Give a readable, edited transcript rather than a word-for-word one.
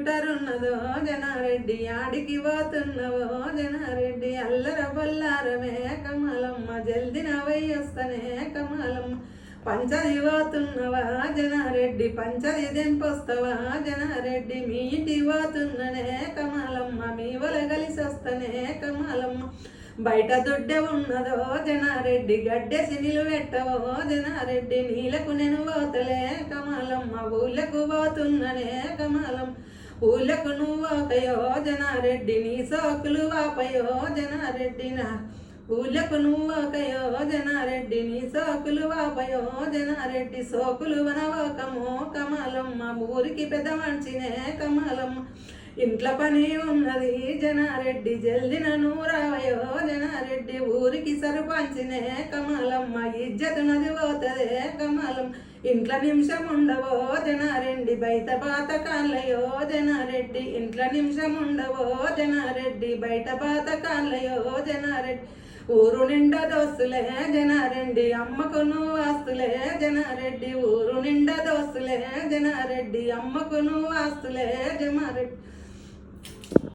ఒంటరున్నదో జనారెడ్డి ఆడికి పోతున్నవో జనారెడ్డి అల్లర బొల్లారమే కమలమ్మ జల్దిన వయ్యొస్తనే కమలమ్మ పంచది పోతున్నవా జనారెడ్డి పంచది దెంపొస్తవా జనారెడ్డి మీ ఇంటి పోతున్ననే కమలమ్మ మీ వల కలిసి వస్తనే కమలమ్మ బయట దొడ్డె ఉన్నదో జనారెడ్డి గడ్డెసి నిలువెట్టవో జనారెడ్డి నీలకు నేను పోతలే కమలమ్మ ఊళ్ళకు పోతున్ననే కమలమ్మ ఊళ్ళకు నువ్వు వాకయో జనారెడ్డి నీ సోకులు వాపయో జనారెడ్డి నా ఊళ్ళకు నువ్వు వాకయో జనారెడ్డి నీ సోకులు వాపయో జనారెడ్డి సోకులు వనవాకమో కమలమ్మ ఊరికి పెద్ద మంచినే కమలమ్మ ఇంట్లో పని ఉన్నది జనారెడ్డి జల్దిన నూరావయో జనారెడ్డి ఊరికి సరుపంచినే కమలమ్మ ఇజ్జతునది పోతదే కమలం ఇంట్లో నిమిషం ఉండవో జనారెడ్డి బయట పాత కాళ్ళయో జనారెడ్డి ఇంట్లో నిమిషం ఉండవో జనారెడ్డి బయట పాత కాళ్ళయో జనారెడ్డి ఊరు నిండా దోస్తులే జనారెడ్డి అమ్మకు నువ్వు ఆస్తులే జనారెడ్డి ఊరు నిండా దోస్తులే జనారెడ్డి అమ్మకు నువ్వు ఆస్తులే జనారెడ్డి